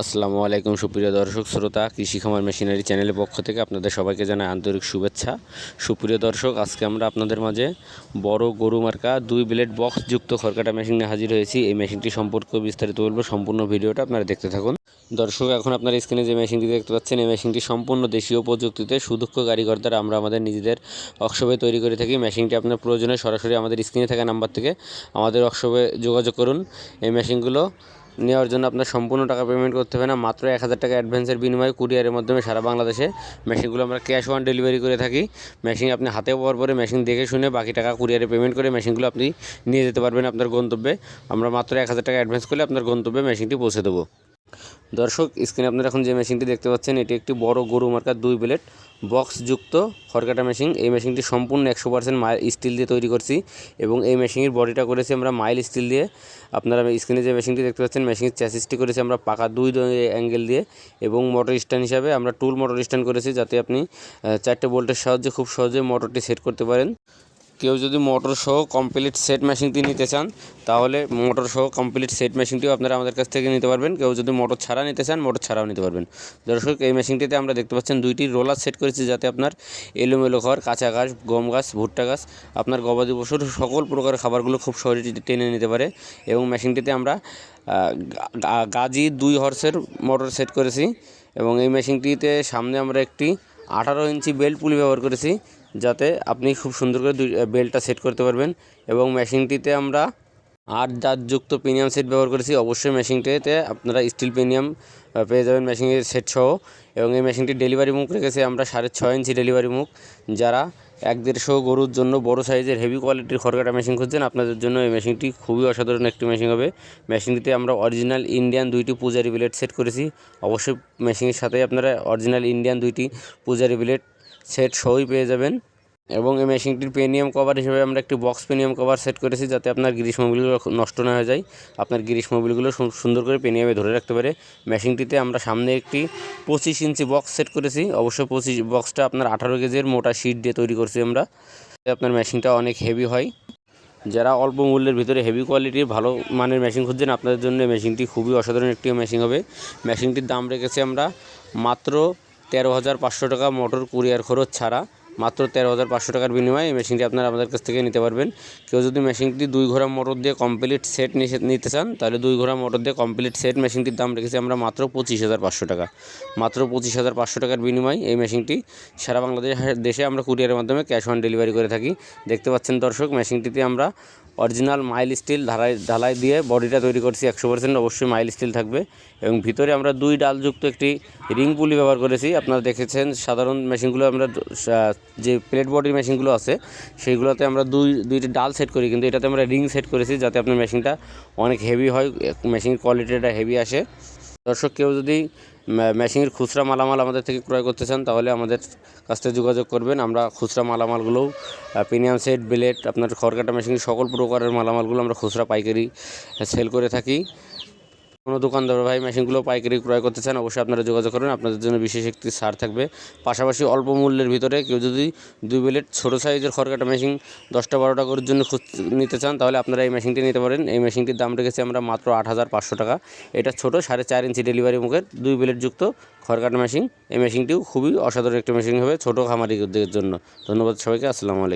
আসসালামু আলাইকুম সুপ্রিয় দর্শক শ্রোতা, কৃষি খামার মেশিনারি চ্যানেলের পক্ষ থেকে আপনাদের সবাইকে জানাই আন্তরিক শুভেচ্ছা। সুপ্রিয় দর্শক, আজকে আমরা আপনাদের মাঝে বড় গরু মার্কা 2 ব্লেড বক্স যুক্ত খড়কাটা মেশিন নিয়ে হাজির হয়েছি। এই মেশিনটি সম্পর্কে বিস্তারিত বলবো, সম্পূর্ণ ভিডিওটা আপনারা দেখতে থাকুন। দর্শক, এখন আপনার স্ক্রিনে যে মেশিনটি দেখতে পাচ্ছেন, এই মেশিনটি সম্পূর্ণ দেশীয় প্রযুক্তিতে সুদক্ষ কারিগর দ্বারা আমরা আমাদের নিজেদের ওয়ার্কশপে তৈরি করে থাকি। মেশিনটি আপনার প্রয়োজনে সরাসরি আমাদের স্ক্রিনে থাকা নাম্বার থেকে আমাদের ওয়ার্কশপে যোগাযোগ করুন। এই মেশিনগুলো নেওয়ার জন্য আপনার সম্পূর্ণ টাকা পেমেন্ট করতে হবে না, মাত্র 1000 টাকা অ্যাডভান্সের বিনিময়ে কুরিয়ারের মাধ্যমে সারা বাংলাদেশে মেশিনগুলো আমরা ক্যাশ অন ডেলিভারি করে থাকি। মেশিন আপনি হাতে পাওয়ার পরে মেশিন দেখে শুনে বাকি টাকা কুরিয়ারে পেমেন্ট করে মেশিনগুলো আপনি নিয়ে যেতে পারবেন আপনার গন্তব্যে। আমরা মাত্র 1000 টাকা অ্যাডভান্স করলে আপনার গন্তব্যে মেশিনটি পৌঁছে দেবো। দর্শক, স্ক্রিনে আপনারা এখন যে মেশিনটি দেখতে পাচ্ছেন, এটি একটি বড় গরু মার্কার 2 ব্লেড বক্সযুক্ত খড়কাটা মেশিন। এই মেশিনটি সম্পূর্ণ 100% মাইল স্টিল দিয়ে তৈরি করছি এবং এই মেশিনের বডিটা করেছি আমরা মাইল স্টিল দিয়ে। আপনারা স্ক্রিনে যে মেশিনটি দেখতে পাচ্ছেন, মেশিনের চ্যাসিসটি করেছি আমরা পাকা 2 অ্যাঙ্গেল দিয়ে এবং মোটর স্ট্যান্ড হিসাবে আমরা টুল মোটর স্ট্যান্ড করেছি, যাতে আপনি 4টে বোল্টের সাহায্যে খুব সহজে মোটরটি সেট করতে পারেন। কেউ যদি মোটর সহ কমপ্লিট সেট মেশিনটি নিতে চান, তাহলে মোটর সহ কমপ্লিট সেট মেশিনটিও আপনারা আমাদের কাছ থেকে নিতে পারবেন। কেউ যদি মোটর ছাড়া নিতে চান, মোটর ছাড়াও নিতে পারবেন। দর্শক, এই মেশিনটিতে আমরা দেখতে পাচ্ছেন 2টি রোলার সেট করেছি, যাতে আপনার এলোমেলো খড়, কাঁচা ঘাস, গম ঘাস, ভুট্টা ঘাস, আপনার গবাদি পশুর সকল প্রকারের খাবারগুলো খুব সহজে টেনে নিতে পারে। এবং মেশিনটিতে আমরা গাজি 2 হর্সের মোটর সেট করেছি এবং এই মেশিনটিতে সামনে আমরা একটি 18 ইঞ্চি বেল্ট পুলি ব্যবহার করেছি, যাতে আপনি খুব সুন্দর করে বেল্টটা সেট করতে পারবেন। এবং মেশিনটিতে আমরা 8 জাতযুক্ত প্রিমিয়াম সেট ব্যবহার করেছি। অবশ্যই মেশিনটিতে আপনারা স্টিল প্রিমিয়াম পেয়ে যাবেন মেশিনের সেট সহ। এবং এই মেশিনটির ডেলিভারি মুখ রেখেছি আমরা 6.5 ইঞ্চি ডেলিভারি মুখ। যারা 1-150 গরুর জন্য বড় সাইজের হেভি কোয়ালিটির খড়কাটা মেশিন খুঁজছেন, আপনাদের জন্য এই মেশিনটি খুবই অসাধারণ একটি মেশিন হবে। মেশিনটিতে আমরা অরিজিনাল ইন্ডিয়ান 2টি পূজারি ব্লেড সেট করেছি। অবশ্যই মেশিনের সাথে আপনারা অরিজিনাল ইন্ডিয়ান 2টি পূজারি ব্লেড সেট সহই পেয়ে যাবেন। এবং এই মেশিনটির প্রিমিয়াম কভার হিসেবে আমরা একটি বক্স প্রিমিয়াম কভার সেট করেছি, যাতে আপনার গ্রীষ্মমোবিলগুলো নষ্ট না হয়ে যায়, আপনার গ্রীষ্মমোবিলগুলো সুন্দর করে প্রিমিয়ামে ধরে রাখতে পারে। মেশিনটিতে আমরা সামনে একটি 25 ইঞ্চি বক্স সেট করেছি। অবশ্যই বক্সটা আপনার 18 কেজির মোটা শিট দিয়ে তৈরি করছি আমরা। আপনার মেশিনটা অনেক হেভি হয়। যারা অল্প মূল্যের ভিতরে হেভি কোয়ালিটির ভালো মানের মেশিন খুঁজছেন, আপনাদের জন্য মেশিনটি খুবই অসাধারণ একটি মেশিন হবে। মেশিনটির দাম রেখেছি আমরা মাত্র 13,500 টাকা, মোটর কুরিয়ার খরচ ছাড়া। মাত্র 13,500 টাকার বিনিময়ে এই মেশিনটি আপনারা আমাদের কাছ থেকে নিতে পারবেন। কেউ যদি মেশিনটি 2 ঘোড়া মোটর দিয়ে কমপ্লিট সেট নিতে চান, তাহলে 2 ঘোড়া মোটর দিয়ে কমপ্লিট সেট মেশিনটির দাম রেখেছি আমরা মাত্র 25,500 টাকা। মাত্র 25,500 টাকার বিনিময়ে এই মেশিনটি সারা দেশে আমরা কুরিয়ারের মাধ্যমে ক্যাশ অন ডেলিভারি করে থাকি। দেখতে পাচ্ছেন দর্শক, মেশিনটিতে আমরা অরিজিনাল মাইল স্টিল ঢালাই দিয়ে বডিটা তৈরি করছি 100%। অবশ্যই মাইল স্টিল থাকবে এবং ভিতরে আমরা 2 ডালযুক্ত একটি রিং পুলি ব্যবহার করেছি। আপনারা দেখেছেন সাধারণ মেশিনগুলো আমরা যে প্লেট বডির মেশিনগুলো আছে, সেইগুলোতে আমরা দুইটি ডাল সেট করি, কিন্তু এটাতে আমরা রিং সেট করেছি, যাতে আপনার মেশিনটা অনেক হেভি হয়, মেশিনের কোয়ালিটিটা হেভি আসে। দর্শক, কেউ যদি মেশিনের খুচরা মালামাল আমাদের থেকে ক্রয় করতে চান, তাহলে আমাদের কাছ থেকে যোগাযোগ করবেন। আমরা খুচরা মালামালগুলোও প্রিমিয়াম সেট, ব্লেড, আপনার খড়কাটা মেশিনের সকল প্রকারের মালামালগুলো আমরা খুচরা পাইকারি সেল করে থাকি। কোনো দোকানদার ভাই মেশিনগুলো পাইকারি ক্রয় করতে চান, অবশ্যই আপনারা যোগাযোগ করবেন, আপনাদের জন্য বিশেষ একটি ছাড় থাকবে। পাশাপাশি অল্প মূল্যের ভিতরে কেউ যদি 2 ব্লেড ছোটো সাইজের খড়কাটা মেশিন 10-12টা গরুর জন্য নিতে চান, তাহলে আপনারা এই মেশিনটি নিতে পারেন। এই মেশিনটির দাম রেখেছি আমরা মাত্র 8,500 টাকা। এটা ছোটো 4.5 ইঞ্চি ডেলিভারি মুখের 2 ব্লেড যুক্ত খড়কাটা মেশিন। এই মেশিনটিও খুবই অসাধারণ একটি মেশিন হবে ছোটো খামারিদের জন্য। ধন্যবাদ সবাইকে। আসসালামু আলাইকুম।